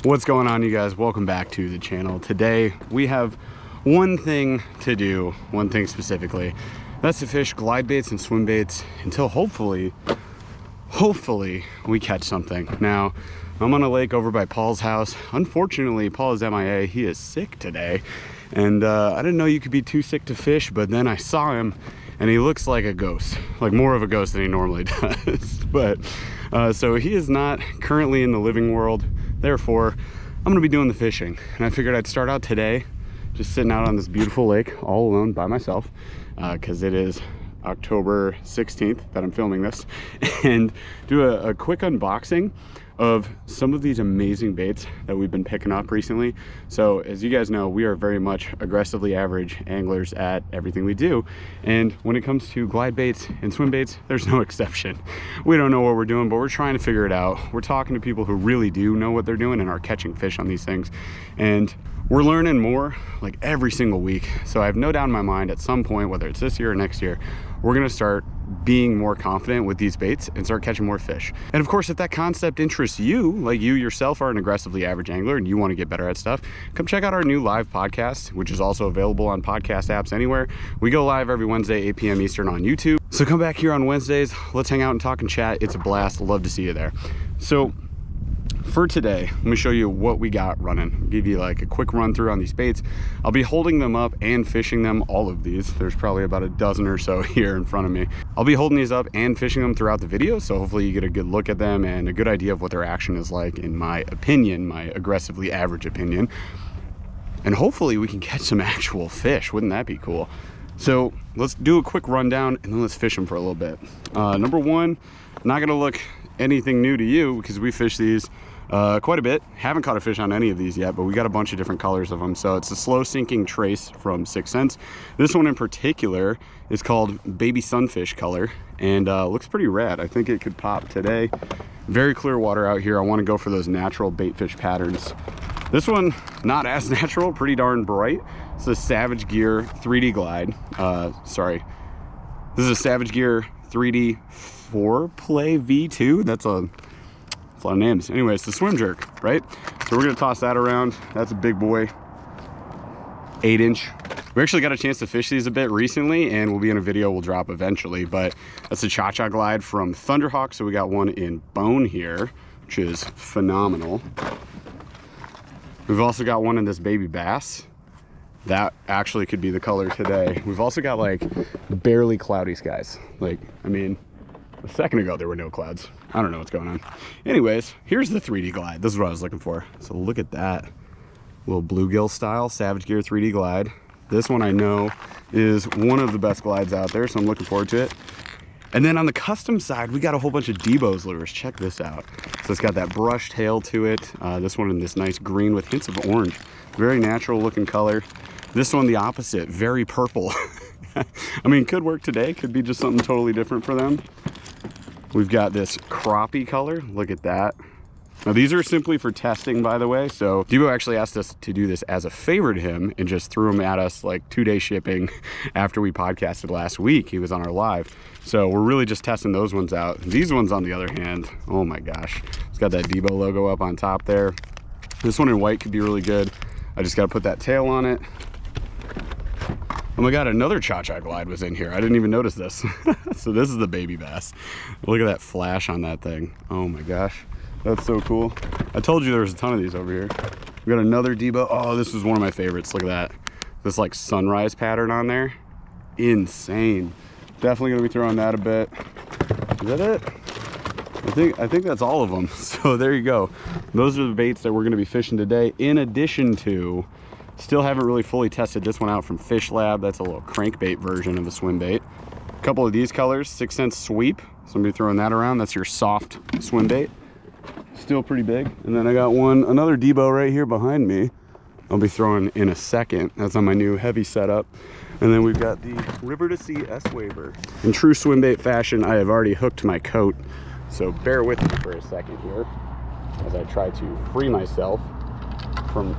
What's going on, you guys? Welcome back to the channel. Today we have one thing to do, one thing specifically. That's to fish glide baits and swim baits until hopefully we catch something. Now, I'm on a lake over by Paul's house. Unfortunately, Paul is MIA. He is sick today. And I didn't know you could be too sick to fish, but then I saw him and he looks like a ghost, like more of a ghost than he normally does. But so he is not currently in the living world. Therefore, I'm gonna be doing the fishing. And I figured I'd start out today just sitting out on this beautiful lake all alone by myself, because it is October 16th that I'm filming this, and do a quick unboxing of some of these amazing baits that we've been picking up recently. So as you guys know, we are very much aggressively average anglers at everything we do, and when it comes to glide baits and swim baits, there's no exception. We don't know what we're doing, but we're trying to figure it out. We're talking to people who really do know what they're doing and are catching fish on these things, and we're learning more like every single week. So I have no doubt in my mind at some point, whether it's this year or next year, we're gonna start being more confident with these baits and start catching more fish. And of course, if that concept interests you, like you yourself are an aggressively average angler and you want to get better at stuff, come check out our new live podcast, which is also available on podcast apps anywhere. We go live every Wednesday, 8 p.m. Eastern on YouTube. So come back here on Wednesdays, let's hang out and talk and chat. It's a blast. Love to see you there. So for today, let me show you what we got running. I'll give you like a quick run through on these baits. I'll be holding them up and fishing them, all of these. There's probably about a dozen or so here in front of me. I'll be holding these up and fishing them throughout the video, so hopefully you get a good look at them and a good idea of what their action is like, in my opinion, my aggressively average opinion. And hopefully we can catch some actual fish. Wouldn't that be cool? So let's do a quick rundown and then let's fish them for a little bit. Number one, not gonna look anything new to you because we fish these quite a bit. Haven't caught a fish on any of these yet, but we got a bunch of different colors of them. So it's a slow sinking trace from 6 Cents. This one in particular is called Baby Sunfish color, and looks pretty rad. I think it could pop today. Very clear water out here. I want to go for those natural bait fish patterns. This one, not as natural, pretty darn bright. It's a Savage Gear 3D Glide. Sorry. This is a Savage Gear 3D 4-play V2. That's a lot of names. Anyway, it's the Swim Jerk, right? So we're gonna toss that around. That's a big boy, 8-inch. We actually got a chance to fish these a bit recently, and we'll be in a video we'll drop eventually, but that's a Cha-Cha Glide from Thunderhawk. So we got one in bone here, which is phenomenal. We've also got one in this baby bass. That actually could be the color today. We've also got like barely cloudy skies. Like, I mean, a second ago there were no clouds. I don't know what's going on. Anyways, here's the 3D Glide. This is what I was looking for. So look at that. Little bluegill style Savage Gear 3D Glide. This one I know is one of the best glides out there, so I'm looking forward to it. And then on the custom side, we got a whole bunch of Debo's lures. Check this out. So it's got that brush tail to it. This one in this nice green with hints of orange. Very natural looking color. This one the opposite, very purple. I mean, could work today. Could be just something totally different for them. We've got this crappie color. Look at that. Now these are simply for testing, by the way. So Debo actually asked us to do this as a favor to him and just threw them at us like 2-day shipping after we podcasted last week. He was on our live. So we're really just testing those ones out. These ones, on the other hand, oh my gosh. It's got that Debo logo up on top there. This one in white could be really good. I just got to put that tail on it. Oh my God, another Cha-Cha Glide was in here. I didn't even notice this. So this is the baby bass. Look at that flash on that thing. Oh my gosh, that's so cool. I told you there was a ton of these over here. We got another Debo. Oh, this is one of my favorites. Look at that. This like sunrise pattern on there. Insane. Definitely gonna be throwing that a bit. Is that it? I think that's all of them. So there you go. Those are the baits that we're gonna be fishing today, in addition to, still haven't really fully tested this one out from Fish Lab. That's a little crankbait version of the swim bait. A couple of these colors, 6 Cents Sweep. So I'm gonna be throwing that around. That's your soft swim bait. Still pretty big. And then I got another Debo right here behind me. I'll be throwing in a second. That's on my new heavy setup. And then we've got the River to Sea S-Waver. In true swim bait fashion, I have already hooked my coat. So bear with me for a second here as I try to free myself from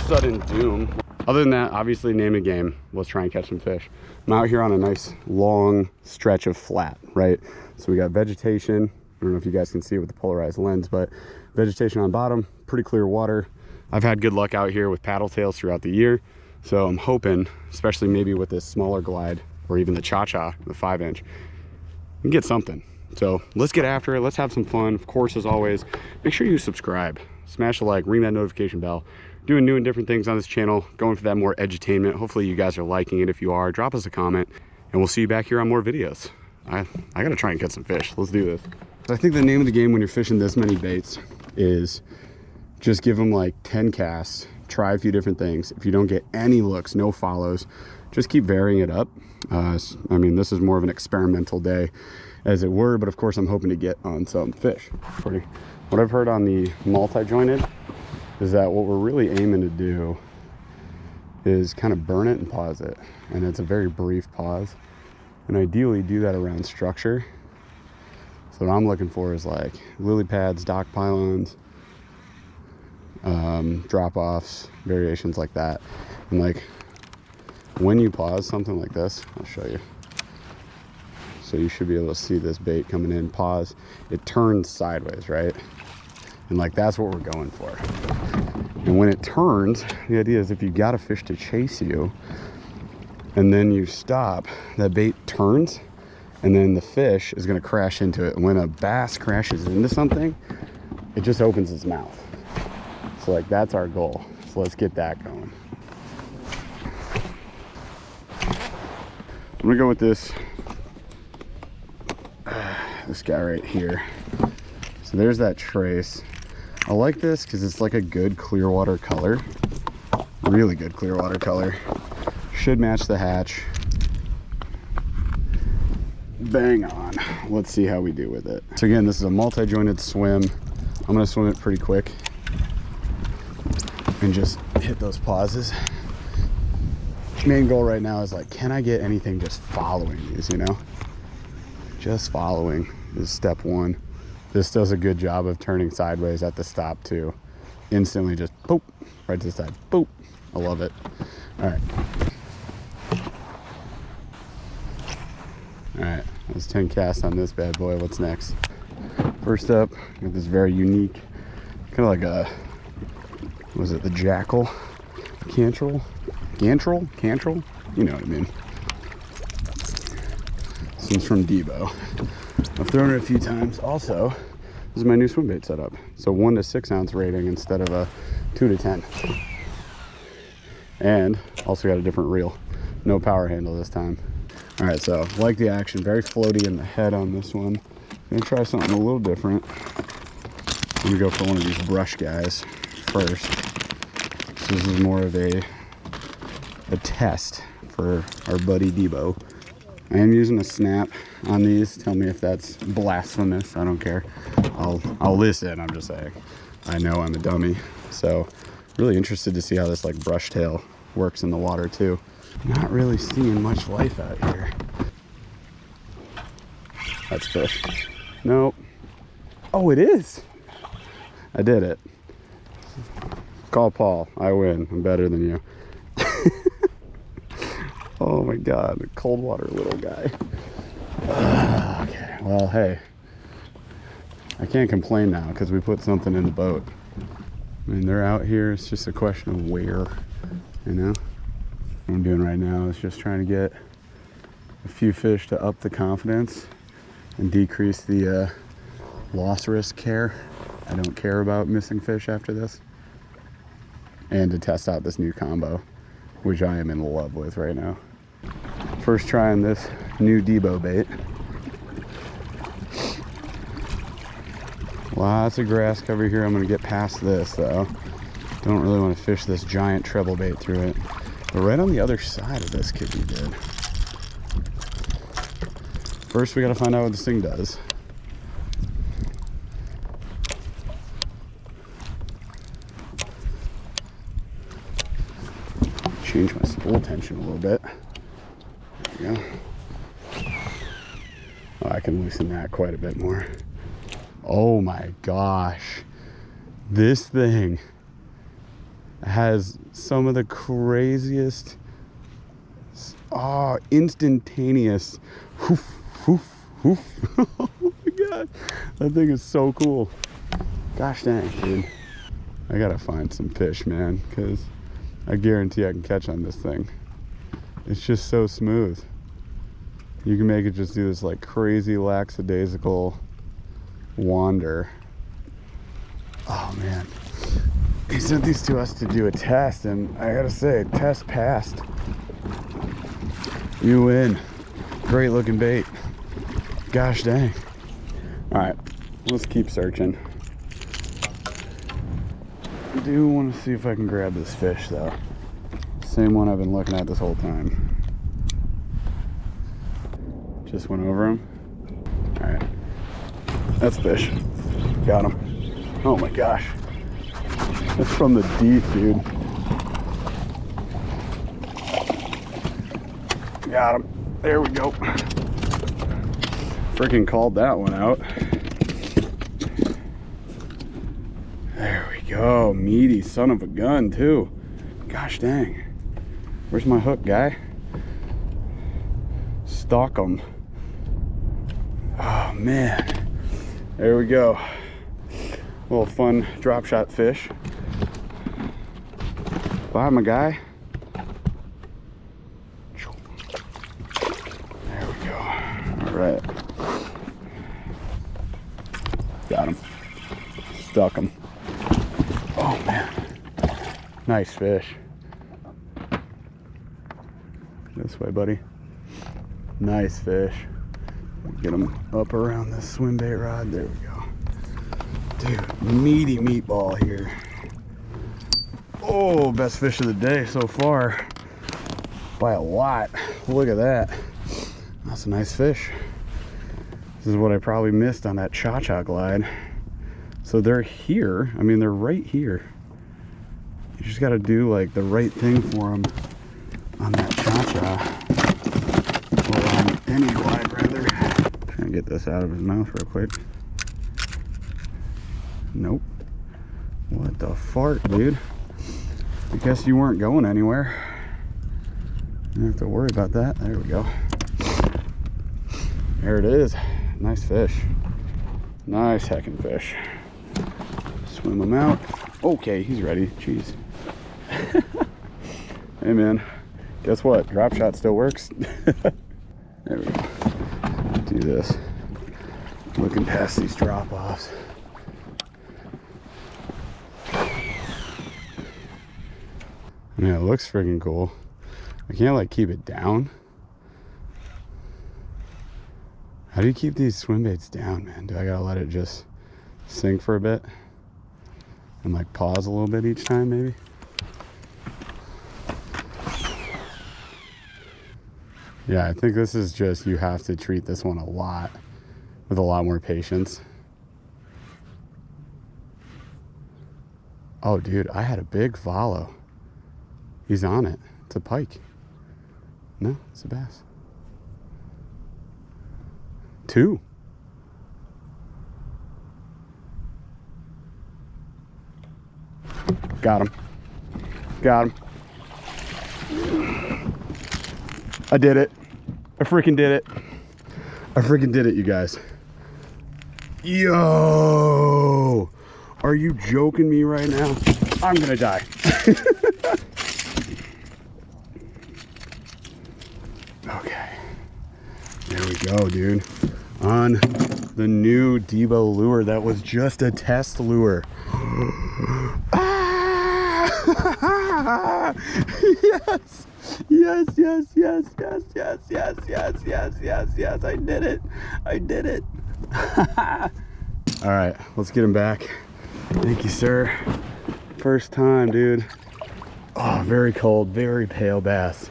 sudden doom. Other than that, obviously name a game. Let's try and catch some fish. I'm out here on a nice long stretch of flat, right? So we got vegetation. I don't know if you guys can see it with the polarized lens, but vegetation on bottom, pretty clear water. I've had good luck out here with paddle tails throughout the year. So I'm hoping, especially maybe with this smaller glide or even the Cha-Cha, the 5-inch, we can get something. So let's get after it. Let's have some fun. Of course, as always, make sure you subscribe, smash a like, ring that notification bell. Doing new and different things on this channel, going for that more edutainment. Hopefully you guys are liking it. If you are, drop us a comment and we'll see you back here on more videos. I gotta try and catch some fish. Let's do this. I think the name of the game when you're fishing this many baits is just give them like 10 casts, try a few different things. If you don't get any looks, no follows, just keep varying it up. I mean, this is more of an experimental day as it were, but of course I'm hoping to get on some fish. What I've heard on the multi-jointed is that what we're really aiming to do is kind of burn it and pause it. And it's a very brief pause. And ideally do that around structure. So what I'm looking for is like lily pads, dock pylons, drop-offs, variations like that. And like when you pause something like this, I'll show you. So you should be able to see this bait coming in, pause, it turns sideways, right? And like that's what we're going for. And when it turns, the idea is if you got a fish to chase you and then you stop, that bait turns and then the fish is going to crash into it. And when a bass crashes into something, it just opens its mouth. So like that's our goal. So let's get that going. I'm gonna go with this guy right here. So there's that trace. I like this because it's like a good clear water color, really good clear water color. Should match the hatch. Bang on. Let's see how we do with it. So again, this is a multi-jointed swim. I'm gonna swim it pretty quick and just hit those pauses. Main goal right now is like, can I get anything just following these, you know? Just following is step one. This does a good job of turning sideways at the stop too. Instantly just boop, right to the side, boop. I love it. All right. All right, that's 10 casts on this bad boy. What's next? First up, I got this very unique, kind of like a, what was it, the jackal? Cantrell? Cantrell? You know what I mean. This one's from Debo. I've thrown it a few times. Also, this is my new swim bait setup. So 1 to 6 ounce rating instead of a 2 to 10. And also got a different reel. No power handle this time. All right, so like the action, very floaty in the head on this one. I'm gonna try something a little different. I'm gonna go for one of these brush guys first. So this is more of a test for our buddy Debo. I am using a snap on these. Tell me if that's blasphemous. I don't care. I'll listen. I'm just saying. I know I'm a dummy. So really interested to see how this like brush tail works in the water too. Not really seeing much life out here. That's fish. Nope. Oh, it is. I did it. Call Paul. I win. I'm better than you. Oh my God, cold water little guy. Okay, well, hey, I can't complain now because we put something in the boat. I mean, they're out here. It's just a question of where, you know? What I'm doing right now is just trying to get a few fish to up the confidence and decrease the loss risk care. I don't care about missing fish after this. And to test out this new combo, which I am in love with right now. First trying this new Debo bait. Lots of grass cover here. I'm gonna get past this though. Don't really want to fish this giant treble bait through it. But right on the other side of this could be good. First we gotta find out what this thing does. Change my spool tension a little bit. There we go. Oh, I can loosen that quite a bit more. Oh my gosh. This thing has some of the craziest, instantaneous whoof, whoof, whoof. Oh my God. That thing is so cool. Gosh dang, dude. I gotta find some fish, man, because I guarantee I can catch on this thing. It's just so smooth. You can make it just do this like crazy lackadaisical wander. Oh man, he sent these to us to do a test, and I gotta say, test passed. You win. Great looking bait. Gosh dang. All right, let's keep searching. I do want to see if I can grab this fish though. Same one I've been looking at this whole time. Just went over him. All right, that's fish. Got him. Oh my gosh, that's from the deep, dude. Got him. There we go. Freaking called that one out. There we go. Meaty son of a gun too. Gosh dang. Where's my hook, guy? Stalk him. Oh man. There we go. A little fun drop shot fish. Bye, my guy. There we go. All right. Got him. Stuck him. Oh man. Nice fish. This way, buddy. Nice fish. Get him up around this swim bait rod. There we go. Dude, meaty meatball here. Oh, best fish of the day so far. By a lot. Look at that. That's a nice fish. This is what I probably missed on that cha-cha glide. So they're here. I mean, they're right here. You just got to do like the right thing for them on that cha-cha. Or on any glide, rather. Trying to get this out of his mouth real quick. Nope. What the fart, dude? I guess you weren't going anywhere. You don't have to worry about that. There we go. There it is. Nice fish. Nice heckin' fish. Swim him out. Okay, he's ready. Jeez. Hey man, guess what? Drop shot still works. There we go. Do this. Looking past these drop offs. I mean, it looks freaking cool. I can't like keep it down. How do you keep these swim baits down, man? Do I gotta let it just sink for a bit? And like pause a little bit each time, maybe? Yeah, I think this is just, you have to treat this one with a lot more patience. Oh, dude, I had a big follow. He's on it. It's a pike. No, it's a bass. 2. Got him. Got him. I did it. I freaking did it. I freaking did it, you guys. Yo! Are you joking me right now? I'm gonna die. Okay. There we go, dude. On the new Debo lure that was just a test lure. Yes! Yes, yes, yes, yes, yes, yes, yes, yes, yes, yes. I did it. I did it. All right, let's get him back. Thank you, sir. First time, dude. Oh, very cold, very pale bass.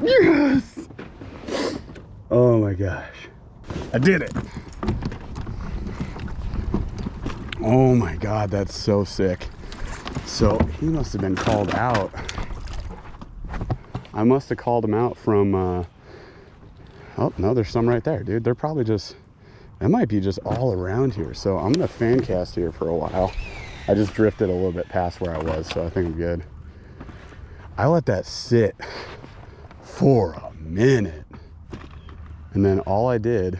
Yes! Oh my gosh. I did it. Oh my God, that's so sick. So he must have been called out. I must have called him out from, oh no, there's some right there, dude. They're probably just, that might be just all around here. So I'm gonna fan cast here for a while. I just drifted a little bit past where I was, so I think I'm good. I let that sit for a minute. And then all I did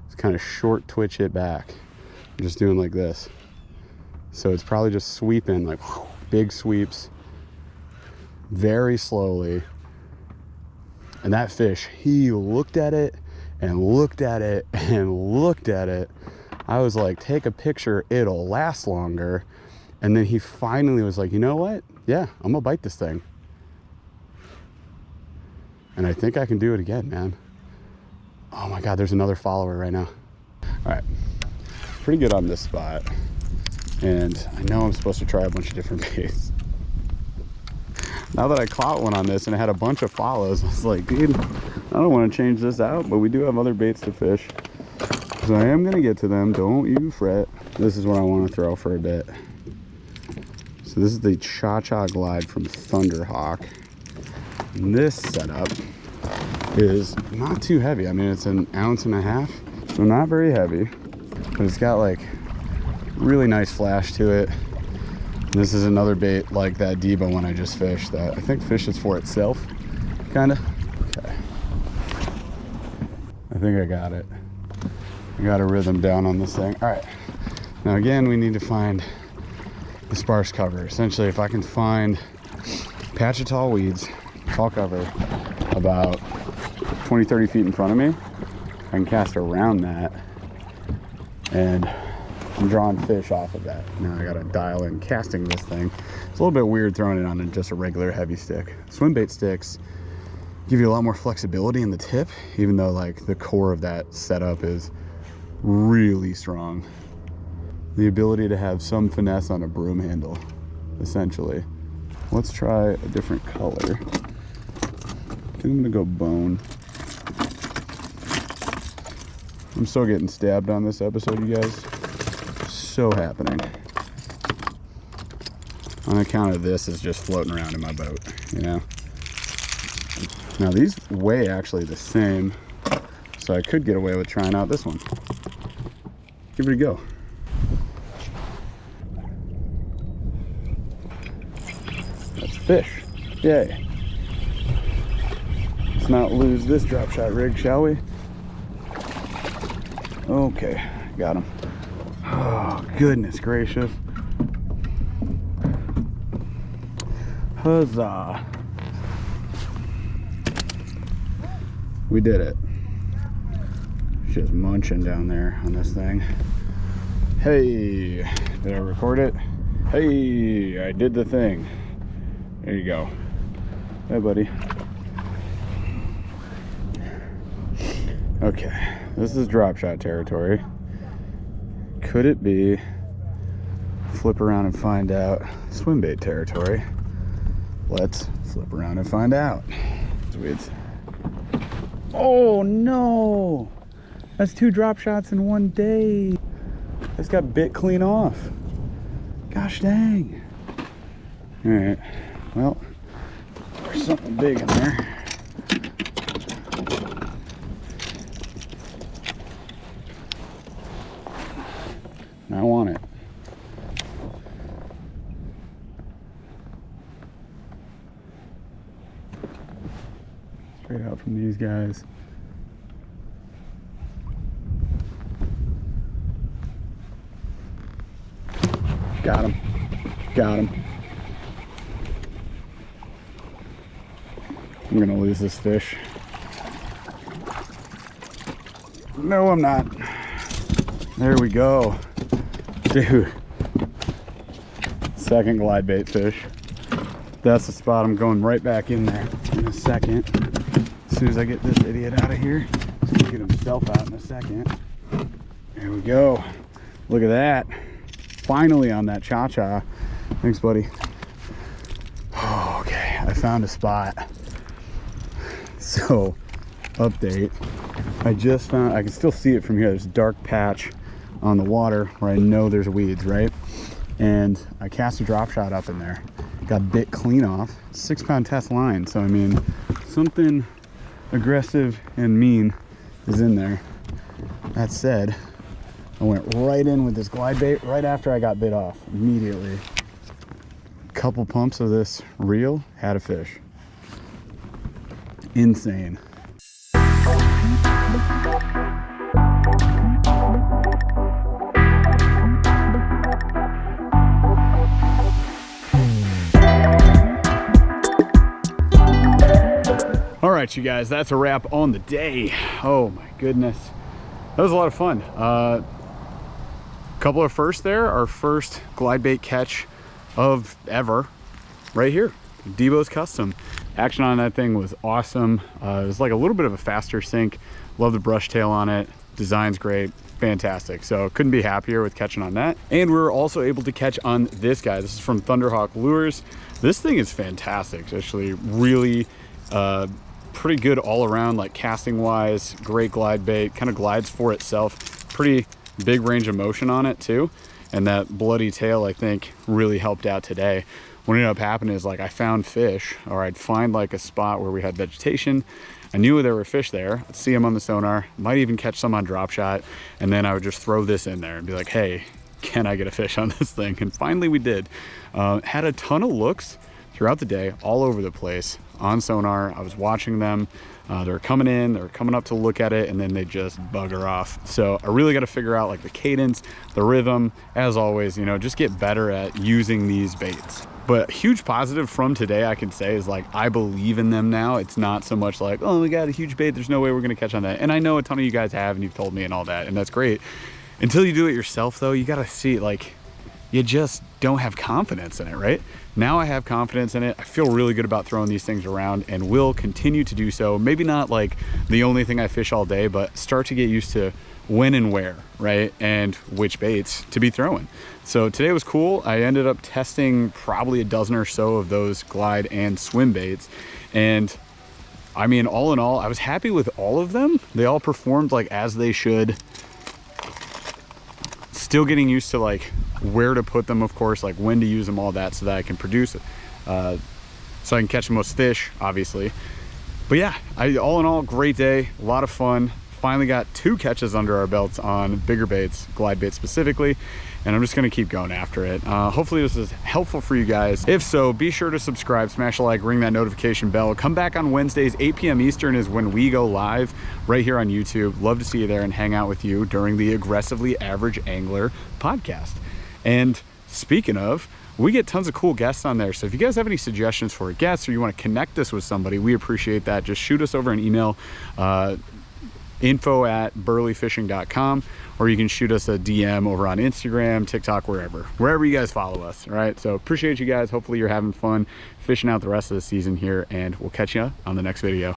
is kind of short twitch it back. I'm just doing like this. So it's probably just sweeping, like big sweeps, very slowly. And that fish, he looked at it and looked at it and looked at it. I was like, take a picture, it'll last longer. And then he finally was like, you know what? Yeah, I'm gonna bite this thing. And I think I can do it again, man. Oh my God, there's another follower right now. All right, pretty good on this spot. And I know I'm supposed to try a bunch of different baits. Now that I caught one on this and it had a bunch of follows, I was like, dude, I don't want to change this out, but we do have other baits to fish. So I am gonna get to them, don't you fret. This is what I want to throw for a bit. So this is the Cha-Cha Glide from Thunderhawk. And this setup is not too heavy. I mean, it's an 1.5 ounces, so not very heavy, but it's got like really nice flash to it. This is another bait like that Debo one I just fished that I think fishes for itself, kind of. Okay. I think I got it. I got a rhythm down on this thing. All right. Now again, we need to find the sparse cover. Essentially, if I can find a patch of tall weeds, tall cover, about 20, 30 feet in front of me, I can cast around that and I'm drawing fish off of that. Now I gotta dial in casting this thing. It's a little bit weird throwing it on just a regular heavy stick. Swim bait sticks give you a lot more flexibility in the tip, even though like the core of that setup is really strong. The ability to have some finesse on a broom handle, essentially. Let's try a different color. I think I'm gonna go bone. I'm still getting stabbed on this episode, you guys. So happening. On account of this is just floating around in my boat, you know. Now these weigh actually the same, so I could get away with trying out this one. Give it a go. That's fish. Yay. Let's not lose this drop shot rig, shall we? Okay, got him. Oh, goodness gracious. Huzzah. We did it. Just munching down there on this thing. Hey, did I record it? Hey, I did the thing. There you go. Hey, buddy. Okay, this is drop shot territory. Could it be flip around and find out swim bait territory? Let's flip around and find out. Weeds. Oh no! That's 2 drop shots in one day. That's got bit clean off. Gosh dang. Alright, well, there's something big in there. I want it. Straight out from these guys. Got him. Got him. I'm gonna lose this fish. No, I'm not. There we go. Dude. Second glide bait fish. That's the spot. I'm going right back in there in a second. As soon as I get this idiot out of here. He's gonna get himself out in a second. There we go. Look at that. Finally on that Cha-Cha. Thanks, buddy. Oh, okay, I found a spot. So, update. I just found, I can still see it from here. There's a dark patch on the water where I know there's weeds, right? And I cast a drop shot up in there. Got bit clean off. 6-pound test line. So, I mean, something aggressive and mean is in there. That said, I went right in with this glide bait right after I got bit off immediately. Couple pumps of this reel, had a fish. Insane. right, you guys, that's a wrap on the day. Oh my goodness, that was a lot of fun. Couple of firsts there. Our first glide bait catch of ever right here, Debo's Custom. Action on that thing was awesome. It was like a little bit of a faster sink. Love the brush tail on it. Design's great, fantastic. So couldn't be happier with catching on that. And we were also able to catch on this guy. This is from Thunderhawk Lures. This thing is fantastic. It's actually really pretty good all around, like casting wise, great glide bait, kind of glides for itself. Pretty big range of motion on it too. And that bloody tail, I think, really helped out today. What ended up happening is, like, I found fish, or I'd find like a spot where we had vegetation. I knew there were fish there. I'd see them on the sonar, might even catch some on drop shot, and then I would just throw this in there and be like, hey, can I get a fish on this thing? And finally we did. Had a ton of looks throughout the day, all over the place on sonar. I was watching them. They were coming in, they were coming up to look at it, and then they just bugger off. So I really got to figure out like the cadence, the rhythm, as always, you know, just get better at using these baits. But a huge positive from today, I can say, is like, I believe in them now. It's not so much like, oh, we got a huge bait, there's no way we're gonna catch on that. And I know a ton of you guys have, and you've told me and all that, and that's great. Until you do it yourself though, you gotta see, like, you just don't have confidence in it, right? Now I have confidence in it. I feel really good about throwing these things around, and will continue to do so. Maybe not like the only thing I fish all day, but start to get used to when and where, right? And which baits to be throwing. So today was cool. I ended up testing probably a dozen or so of those glide and swim baits. And I mean, all in all, I was happy with all of them. They all performed like as they should. Still getting used to like where to put them, of course, like when to use them, all that, so that I can produce it. So I can catch the most fish, obviously. But yeah, all in all, great day, a lot of fun. Finally got 2 catches under our belts on bigger baits, glide baits specifically, and I'm just gonna keep going after it. Hopefully this is helpful for you guys. If so, be sure to subscribe, smash a like, ring that notification bell. Come back on Wednesdays, 8 p.m. Eastern is when we go live right here on YouTube. Love to see you there and hang out with you during the Aggressively Average Angler podcast. And speaking of, we get tons of cool guests on there. So if you guys have any suggestions for guests, or you want to connect us with somebody, we appreciate that. Just shoot us over an email, info@burlyfishing.com, or you can shoot us a DM over on Instagram, TikTok, wherever you guys follow us. All right, so appreciate you guys. Hopefully you're having fun fishing out the rest of the season here, and we'll catch you on the next video.